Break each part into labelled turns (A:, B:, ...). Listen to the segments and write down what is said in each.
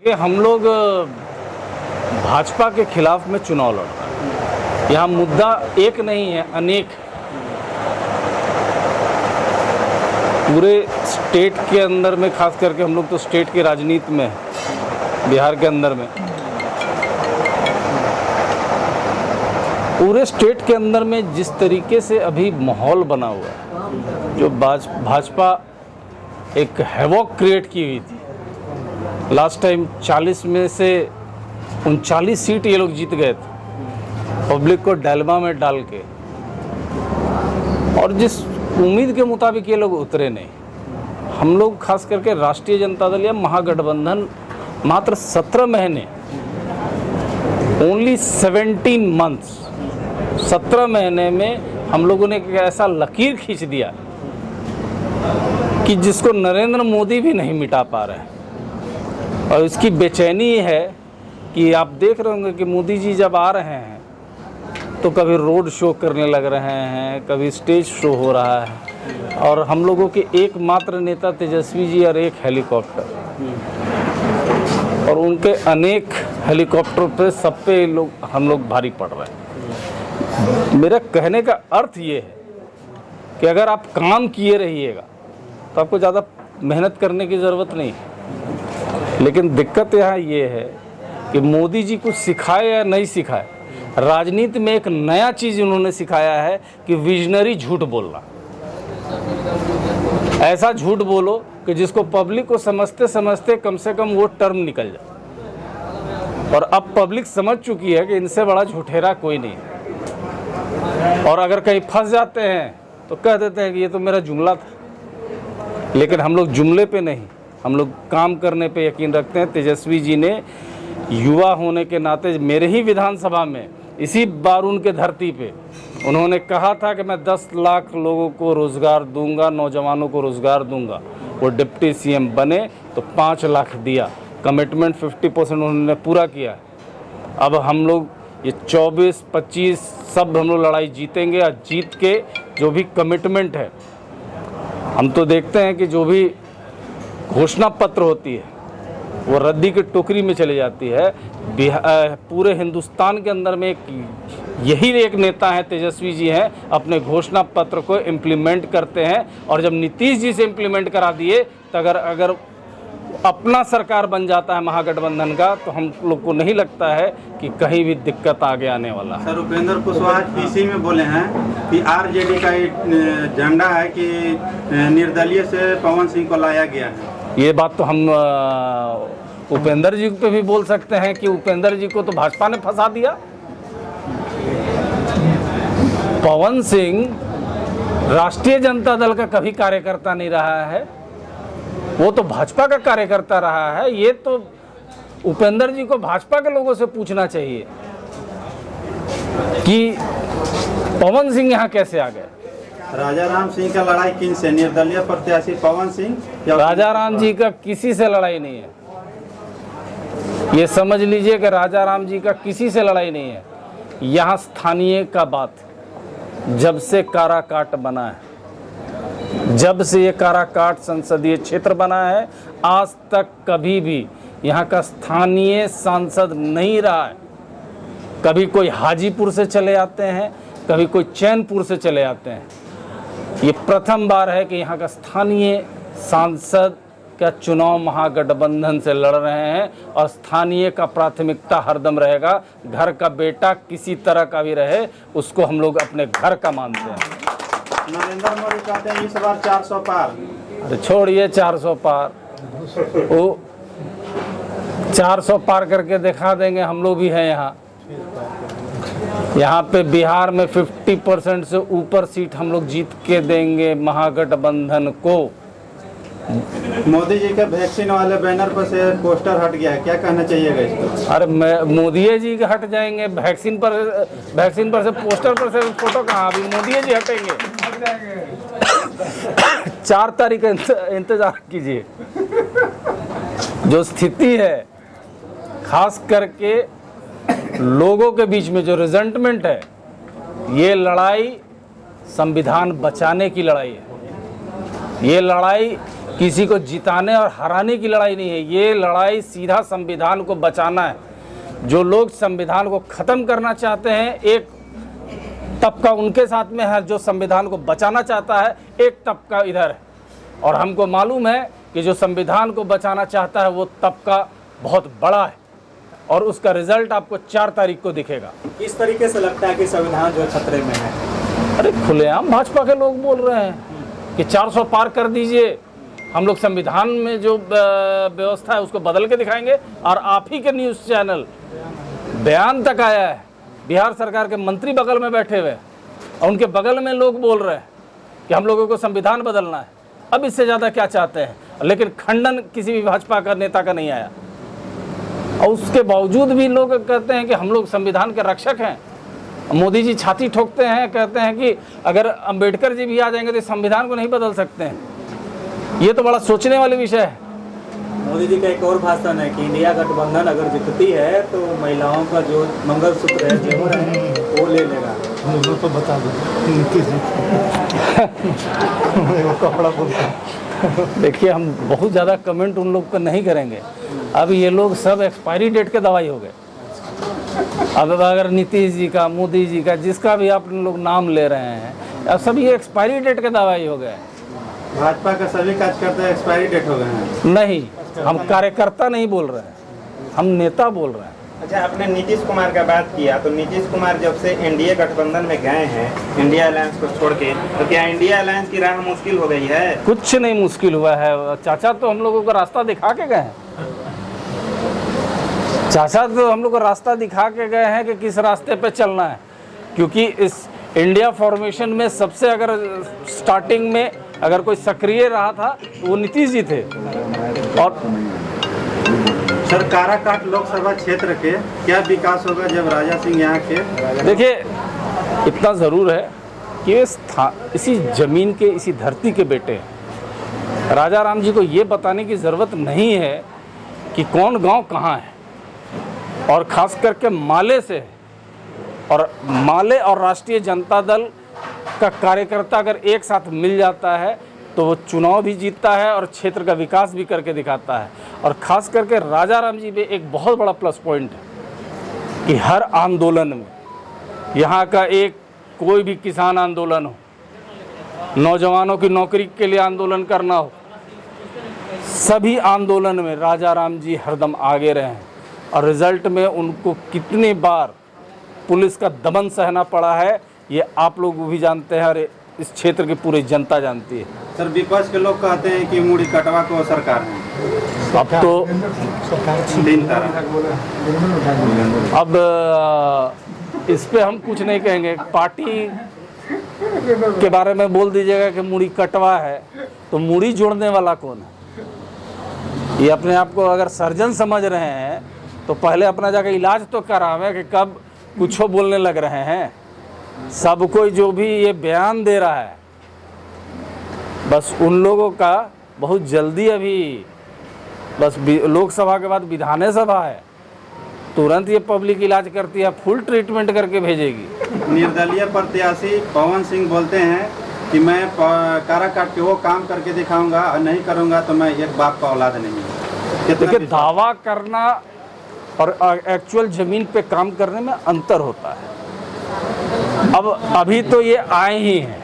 A: ये हम लोग भाजपा के खिलाफ में चुनाव लड़ रहे हैं। यहाँ मुद्दा एक नहीं है, अनेक है। पूरे स्टेट के अंदर में, खास करके हम लोग तो स्टेट की राजनीति में हैं, बिहार के अंदर में, पूरे स्टेट के अंदर में जिस तरीके से अभी माहौल बना हुआ है, जो भाजपा एक हैवॉक क्रिएट की हुई थी। लास्ट टाइम 40 में से 39 सीट ये लोग जीत गए थे, पब्लिक को डायलेमा में डाल के, और जिस उम्मीद के मुताबिक ये लोग उतरे नहीं। हम लोग खास करके राष्ट्रीय जनता दल या महागठबंधन मात्र 17 महीने, ओनली 17 मंथ्स, 17 महीने में हम लोगों ने एक ऐसा लकीर खींच दिया कि जिसको नरेंद्र मोदी भी नहीं मिटा पा रहे हैं। और इसकी बेचैनी है कि आप देख रहे होंगे कि मोदी जी जब आ रहे हैं तो कभी रोड शो करने लग रहे हैं, कभी स्टेज शो हो रहा है, और हम लोगों के एकमात्र नेता तेजस्वी जी और एक हेलीकॉप्टर, और उनके अनेक हेलीकॉप्टर पे सब पे हम लोग भारी पड़ रहे हैं। मेरा कहने का अर्थ ये है कि अगर आप काम किए रहिएगा तो आपको ज़्यादा मेहनत करने की ज़रूरत नहीं है। लेकिन दिक्कत यहाँ ये है कि मोदी जी कुछ सिखाए या नहीं सिखाए, राजनीति में एक नया चीज़ उन्होंने सिखाया है कि विजनरी झूठ बोलना। ऐसा झूठ बोलो कि जिसको पब्लिक को समझते समझते कम से कम वो टर्म निकल जाए। और अब पब्लिक समझ चुकी है कि इनसे बड़ा झूठेरा कोई नहीं है, और अगर कहीं फंस जाते हैं तो कह देते हैं कि ये तो मेरा जुमला था। लेकिन हम लोग जुमले पे नहीं, हम लोग काम करने पे यकीन रखते हैं। तेजस्वी जी ने युवा होने के नाते मेरे ही विधानसभा में, इसी बारून के धरती पे, उन्होंने कहा था कि मैं 10 लाख लोगों को रोज़गार दूंगा, नौजवानों को रोज़गार दूंगा। वो डिप्टी सीएम बने तो 5 लाख दिया। कमिटमेंट 50% उन्होंने पूरा किया। अब हम लोग ये 24-25 सब हम लोग लड़ाई जीतेंगे, और जीत के जो भी कमिटमेंट है, हम तो देखते हैं कि जो भी घोषणा पत्र होती है वो रद्दी की टोकरी में चली जाती है। पूरे हिंदुस्तान के अंदर में यही एक नेता है, तेजस्वी जी हैं, अपने घोषणा पत्र को इम्प्लीमेंट करते हैं। और जब नीतीश जी से इम्प्लीमेंट करा दिए तो अगर अपना सरकार बन जाता है महागठबंधन का, तो हम लोग को नहीं लगता है कि कहीं भी दिक्कत आगे आने वाला है।
B: सर, उपेंद्र कुशवाहा पीसी में बोले हैं कि आरजेडी का झंडा है कि निर्दलीय से पवन सिंह को लाया गया है।
A: ये बात तो हम उपेंद्र जी पे भी बोल सकते हैं कि उपेंद्र जी को तो भाजपा ने फंसा दिया। पवन सिंह राष्ट्रीय जनता दल का कभी कार्यकर्ता नहीं रहा है, वो तो भाजपा का कार्यकर्ता रहा है। ये तो उपेंद्र जी को भाजपा के लोगों से पूछना चाहिए कि पवन सिंह यहाँ कैसे आ गए।
B: राजा राम सिंह का लड़ाई किन से? निर्दलीय प्रत्याशी पवन सिंह?
A: राजा राम जी का किसी से लड़ाई नहीं है, ये समझ लीजिए कि राजा राम जी का किसी से लड़ाई नहीं है। यहाँ स्थानीय का बात, जब से काराकाट बना है, जब से ये काराकाट संसदीय क्षेत्र बना है, आज तक कभी भी यहाँ का स्थानीय सांसद नहीं रहा है। कभी कोई हाजीपुर से चले आते हैं, कभी कोई चैनपुर से चले आते हैं। ये प्रथम बार है कि यहाँ का स्थानीय सांसद का चुनाव महागठबंधन से लड़ रहे हैं, और स्थानीय का प्राथमिकता हरदम रहेगा। घर का बेटा किसी तरह का भी रहे, उसको हम लोग अपने घर का मानते हैं।
B: नरेंद्र मोदी कहते हैं इस बार 400 पार।
A: अरे छोड़िए 400 पार, वो 400 पार करके दिखा देंगे। हम लोग भी हैं यहाँ पे बिहार में 50% से ऊपर सीट हम लोग जीत के देंगे महागठबंधन को।
B: मोदी जी के वैक्सीन वाले बैनर पर से पोस्टर हट गया है, क्या कहना चाहिएगा इस पर?
A: अरे मोदी जी के हट जाएंगे, वैक्सीन पर से पोस्टर पर से फोटो कहाँ? अभी मोदी जी हटेंगे। 4 तारीख का इंतजार कीजिए। जो स्थिति है, खास करके लोगों के बीच में जो रिजेंटमेंट है, ये लड़ाई संविधान बचाने की लड़ाई है। ये लड़ाई किसी को जिताने और हराने की लड़ाई नहीं है, ये लड़ाई सीधा संविधान को बचाना है। जो लोग संविधान को ख़त्म करना चाहते हैं, एक तबका उनके साथ में है, जो संविधान को बचाना चाहता है एक तबका इधर है। और हमको मालूम है कि जो संविधान को बचाना चाहता है वो तबका बहुत बड़ा है और उसका रिजल्ट आपको 4 तारीख को दिखेगा।
C: इस तरीके से लगता है कि संविधान जो खतरे में है।
A: अरे खुलेआम भाजपा के लोग बोल रहे हैं कि 400 पार कर दीजिए, हम लोग संविधान में जो व्यवस्था है उसको बदल के दिखाएंगे। और आप ही के न्यूज़ चैनल बयान तक आया है, बिहार सरकार के मंत्री बगल में बैठे हुए और उनके बगल में लोग बोल रहे हैं कि हम लोगों को संविधान बदलना है। अब इससे ज़्यादा क्या चाहते हैं? लेकिन खंडन किसी भी भाजपा का नेता का नहीं आया और उसके बावजूद भी लोग कहते हैं कि हम लोग संविधान के रक्षक हैं। मोदी जी छाती ठोकते हैं, कहते हैं कि अगर अंबेडकर जी भी आ जाएंगे तो संविधान को नहीं बदल सकते हैं। ये तो बड़ा सोचने वाली विषय है।
C: मोदी जी का एक और भाषण है कि इंडिया गठबंधन अगर जीतती है तो महिलाओं का जो मंगलसूत्र है, जेवर है, वो ले लेगा।
D: तो बता दो कपड़ा बोलता।
A: देखिए, हम बहुत ज़्यादा कमेंट उन लोग पर नहीं करेंगे। अब ये लोग सब एक्सपायरी डेट के दवाई हो गए। अब अगर नीतीश जी का, मोदी जी का, जिसका भी आप लोग नाम ले रहे हैं, अब सब ये एक्सपायरी डेट के दवाई हो गए।
B: भाजपा का सभी कार्यकर्ता एक्सपायरी डेट हो गए हैं।
A: नहीं, हम कार्यकर्ता नहीं बोल रहे हैं, हम नेता बोल रहे हैं।
E: अच्छा, आपने नीतीश कुमार का बात किया, तो नीतीश कुमार जब से एनडीए गठबंधन में गए हैं, इंडिया अलायंस को छोड़ के, तो क्या इंडिया अलायंस की राह मुश्किल हो गई है?
A: कुछ नहीं मुश्किल हुआ है। चाचा तो हम लोगों को रास्ता दिखा के गए हैं। चाचा तो हम लोग को रास्ता दिखा के गए हैं कि किस रास्ते पे चलना है। क्योंकि इस इंडिया फॉर्मेशन में सबसे अगर स्टार्टिंग में अगर कोई सक्रिय रहा था तो वो नीतीश जी थे। और
B: सर, काराकाट लोकसभा क्षेत्र के क्या विकास होगा जब राजा सिंह यहाँ के?
A: देखिए, इतना ज़रूर है कि इसी ज़मीन के, इसी धरती के बेटे हैं। राजा राम जी को ये बताने की ज़रूरत नहीं है कि कौन गांव कहाँ है। और ख़ास करके माले से, और माले और राष्ट्रीय जनता दल का कार्यकर्ता अगर एक साथ मिल जाता है तो वो चुनाव भी जीतता है और क्षेत्र का विकास भी करके दिखाता है। और ख़ास करके राजा राम जी में एक बहुत बड़ा प्लस पॉइंट है कि हर आंदोलन में, यहाँ का एक कोई भी किसान आंदोलन हो, नौजवानों की नौकरी के लिए आंदोलन करना हो, सभी आंदोलन में राजा राम जी हरदम आगे रहे हैं। और रिज़ल्ट में उनको कितनी बार पुलिस का दमन सहना पड़ा है ये आप लोग भी जानते हैं और इस क्षेत्र की पूरी जनता जानती है।
B: सर, विपक्ष के लोग कहते हैं कि मुड़ी कटवा को सरकार है।
A: अब तो
B: 3 तरह।
A: अब इस पे हम कुछ नहीं कहेंगे। पार्टी के बारे में बोल दीजिएगा कि मुड़ी कटवा है, तो मुड़ी जोड़ने वाला कौन है? ये अपने आप को अगर सर्जन समझ रहे हैं तो पहले अपना जाकर इलाज तो करावें कि कब कुछ बोलने लग रहे हैं। सब कोई जो भी ये बयान दे रहा है, बस उन लोगों का बहुत जल्दी अभी बस लोकसभा के बाद विधान सभा है, तुरंत ये पब्लिक इलाज करती है, फुल ट्रीटमेंट करके भेजेगी।
B: निर्दलीय प्रत्याशी पवन सिंह बोलते हैं कि मैं काराकाट के वो काम करके दिखाऊंगा और नहीं करूंगा तो मैं एक बाप का औलाद नहीं हूं।
A: देखिए, दावा करना और एक्चुअल ज़मीन पे काम करने में अंतर होता है। अब अभी तो ये आए ही हैं,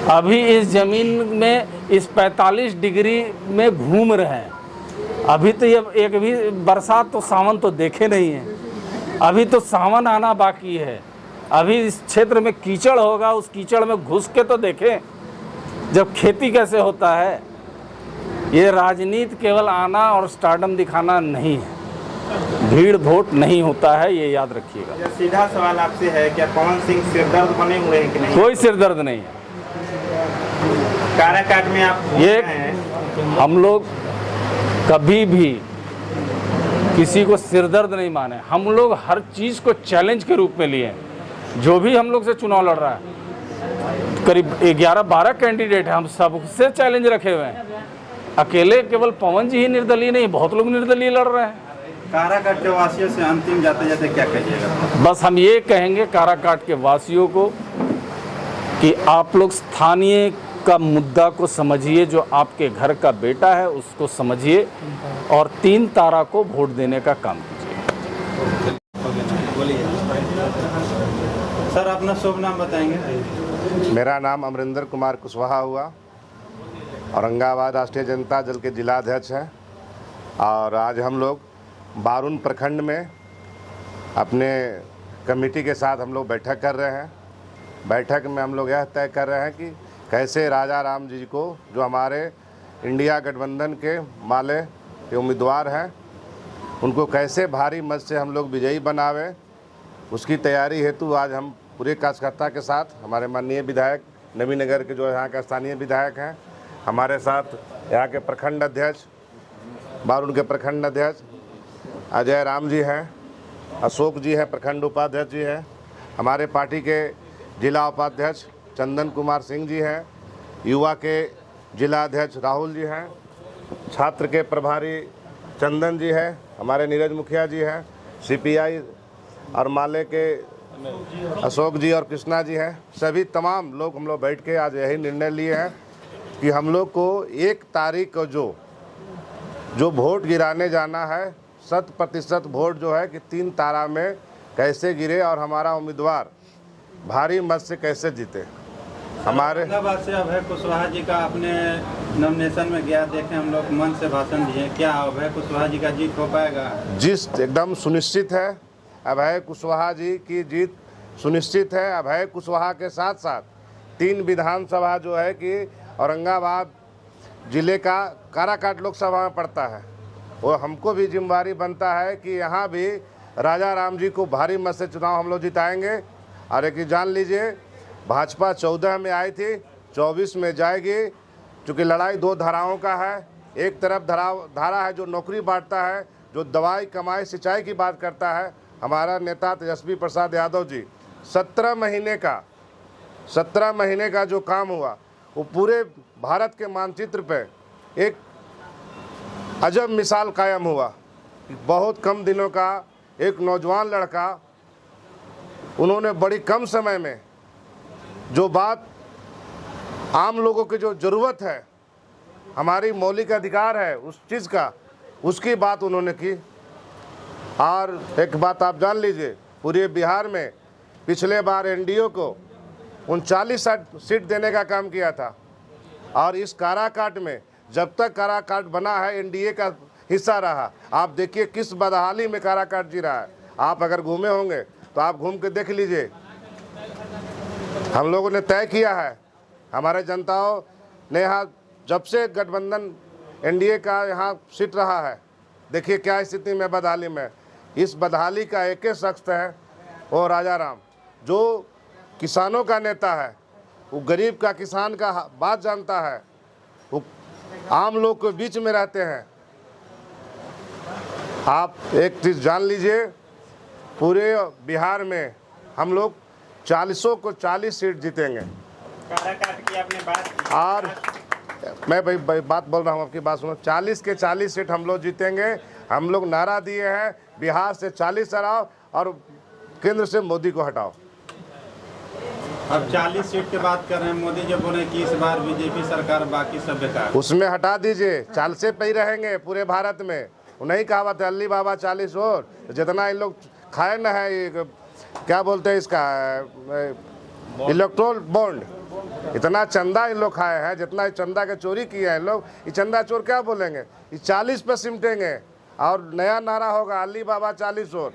A: अभी इस ज़मीन में इस 45 डिग्री में घूम रहे हैं। अभी तो ये एक भी बरसात तो सावन तो देखे नहीं है, अभी तो सावन आना बाकी है। अभी इस क्षेत्र में कीचड़ होगा, उस कीचड़ में घुस के तो देखें जब खेती कैसे होता है। ये राजनीति केवल आना और स्टारडम दिखाना नहीं है, भीड़ वोट नहीं होता है, ये याद रखिएगा।
E: सीधा सवाल आपसे है, क्या पवन सिंह सिरदर्द बने हुए हैं कि नहीं?
A: कोई सिरदर्द नहीं है।
E: काराकाट में आप
A: ये हम लोग कभी भी किसी को सिरदर्द नहीं माने। हम लोग हर चीज़ को चैलेंज के रूप में लिए हैं। जो भी हम लोग से चुनाव लड़ रहा है, करीब 11-12 कैंडिडेट हैं, हम सबसे चैलेंज रखे हुए हैं। अकेले केवल पवन जी ही निर्दलीय नहीं, बहुत लोग निर्दलीय लड़ रहे हैं।
B: काराकाट के वासियों से अंतिम जाते जाते क्या कहिएगा?
A: बस हम ये कहेंगे काराकाट के वासियों को कि आप लोग स्थानीय आपका मुद्दा को समझिए, जो आपके घर का बेटा है उसको समझिए और 3 तारा को वोट देने का काम कीजिए।
B: बोलिए सर, अपना शुभ नाम बताएंगे?
F: मेरा नाम अमरिंदर कुमार कुशवाहा हुआ, औरंगाबाद राष्ट्रीय जनता दल के जिलाध्यक्ष हैं। और आज हम लोग बारुन प्रखंड में अपने कमेटी के साथ हम लोग बैठक कर रहे हैं। बैठक में हम लोग यह तय कर रहे हैं कि कैसे राजा राम जी को, जो हमारे इंडिया गठबंधन के माले के उम्मीदवार हैं, उनको कैसे भारी मत से हम लोग विजयी बनावे, उसकी तैयारी हेतु आज हम पूरे कार्यकर्ता के साथ, हमारे माननीय विधायक नवीनगर के जो यहाँ के स्थानीय विधायक हैं, हमारे साथ यहाँ के प्रखंड अध्यक्ष, बारुन के प्रखंड अध्यक्ष अजय राम जी हैं, अशोक जी हैं, प्रखंड उपाध्यक्ष जी हैं, हमारे पार्टी के जिला उपाध्यक्ष चंदन कुमार सिंह जी हैं, युवा के जिला अध्यक्ष राहुल जी हैं, छात्र के प्रभारी चंदन जी हैं, हमारे नीरज मुखिया जी हैं, सीपीआई और माले के अशोक जी और कृष्णा जी हैं। सभी तमाम लोग हम लोग बैठ के आज यही निर्णय लिए हैं कि हम लोग को 1 तारीख को जो वोट गिराने जाना है, 100% वोट जो है कि 3 तारा में कैसे गिरे और हमारा उम्मीदवार भारी मत से कैसे जीते। हमारे
B: औरंगाबाद से अभय कुशवाहा जी का अपने नॉमिनेशन में गया, देखें हम लोग मन से भाषण दिए, क्या अभय कुशवाहा जी का जीत हो पाएगा?
F: जीत एकदम सुनिश्चित है। अभय कुशवाहा जी की जीत सुनिश्चित है। अभय कुशवाहा के साथ साथ 3 विधानसभा जो है कि औरंगाबाद जिले का काराकाट लोकसभा में पड़ता है, वो हमको भी जिम्मेदारी बनता है कि यहाँ भी राजा राम जी को भारी मत से चुनाव हम लोग जिताएंगे। और एक जान लीजिए, भाजपा 14 में आई थी, 24 में जाएगी, क्योंकि लड़ाई 2 धाराओं का है। एक तरफ धारा है जो नौकरी बांटता है, जो दवाई कमाई सिंचाई की बात करता है। हमारा नेता तेजस्वी प्रसाद यादव जी 17 महीने का जो काम हुआ, वो पूरे भारत के मानचित्र पे एक अजब मिसाल कायम हुआ। बहुत कम दिनों का एक नौजवान लड़का, उन्होंने बड़ी कम समय में जो बात आम लोगों की जो ज़रूरत है, हमारी मौलिक अधिकार है उस चीज़ का, उसकी बात उन्होंने की। और एक बात आप जान लीजिए, पूरे बिहार में पिछले बार एनडीए को 39 सीट देने का काम किया था, और इस काराकाट में जब तक काराकाट बना है एनडीए का हिस्सा रहा। आप देखिए किस बदहाली में काराकाट जी रहा है। आप अगर घूमे होंगे तो आप घूम के देख लीजिए। हम लोगों ने तय किया है, हमारे जनताओं ने यहाँ जब से गठबंधन एनडीए का यहाँ सीट रहा है, देखिए क्या स्थिति में बदहाली में। इस बदहाली का एक ही शख्स है, वो राजा राम, जो किसानों का नेता है, वो गरीब का किसान का बात जानता है, वो आम लोग के बीच में रहते हैं। आप एक चीज़ जान लीजिए, पूरे बिहार में हम लोग 40 को 40 सीट जीतेंगे।
E: काराकाट की आपने बात की।
F: और मैं भाई बात बोल रहा हूँ, आपकी बात सुनो। 40 के 40 सीट हम लोग जीतेंगे। हम लोग नारा दिए हैं, बिहार से 40 हटाओ और केंद्र से मोदी को हटाओ।
B: अब 40 सीट की बात कर रहे हैं, मोदी जो बोले कि इस बार बीजेपी सरकार, बाकी सब बेकार,
F: उसमें हटा दीजिए। 40 पे ही रहेंगे पूरे भारत में। वो नहीं कहावत है अल्ली बाबा 40 और, जितना इन लोग खाए ना है, ये क्या बोलते हैं इसका, इलेक्ट्रोल बॉन्ड, इतना चंदा इन लोग खाए हैं, जितना चंदा के चोरी किए हैं इन लोग, ये चंदा चोर क्या बोलेंगे, ये 40 पे सिमटेंगे। और नया नारा होगा अल्ली बाबा 40 और,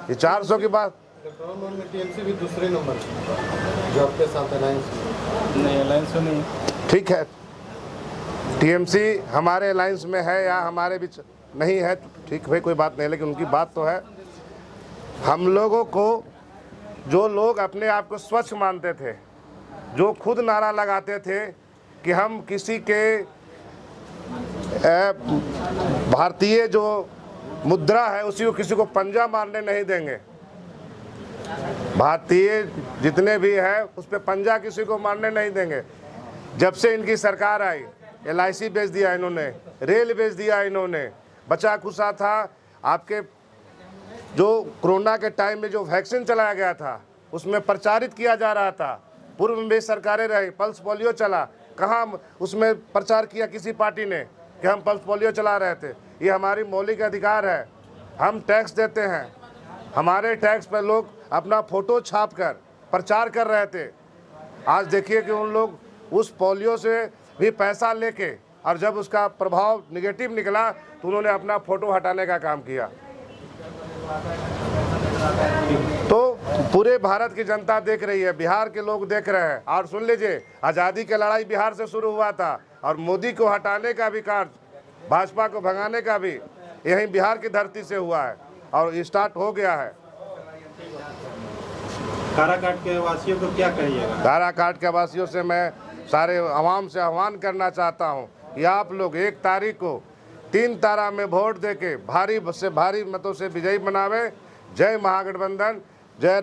F: ये 400 की बात।
D: टीएमसी भी दूसरे नंबर जो आपके साथ अलायंस नहीं।
F: ठीक है, टीएमसी हमारे अलायंस में है या हमारे बीच नहीं है, ठीक है, कोई बात नहीं, लेकिन उनकी बात तो है। हम लोगों को, जो लोग अपने आप को स्वच्छ मानते थे, जो खुद नारा लगाते थे कि हम किसी के भारतीय जो मुद्रा है उसी को किसी को पंजा मारने नहीं देंगे, भारतीय जितने भी है उस पर पंजा किसी को मारने नहीं देंगे। जब से इनकी सरकार आई, LIC बेच दिया इन्होंने, रेल बेच दिया इन्होंने, बचा खुचा था। आपके जो कोरोना के टाइम में जो वैक्सीन चलाया गया था उसमें प्रचारित किया जा रहा था, पूर्व में भी सरकारें रही, पल्स पोलियो चला, कहाँ उसमें प्रचार किया किसी पार्टी ने कि हम पल्स पोलियो चला रहे थे? ये हमारी मौलिक अधिकार है, हम टैक्स देते हैं, हमारे टैक्स पर लोग अपना फ़ोटो छाप कर प्रचार कर रहे थे। आज देखिए कि उन लोग उस पोलियो से भी पैसा लेके और जब उसका प्रभाव निगेटिव निकला तो उन्होंने अपना फ़ोटो हटाने का काम किया। तो पूरे भारत की जनता देख रही है, बिहार के लोग देख रहे हैं। और सुन लीजिए, आज़ादी की लड़ाई बिहार से शुरू हुआ था और मोदी को हटाने का भी कार्य, भाजपा को भगाने का भी यहीं बिहार की धरती से हुआ है और स्टार्ट हो गया है।
B: काराकाट के वासियों को क्या कहिएगा?
F: काराकाट के वासियों से मैं सारे आवाम से आह्वान करना चाहता हूं कि आप लोग 1 तारीख को 3 तारा में वोट देके भारी से भारी मतों से विजयी बनावे। जय महागठबंधन, जय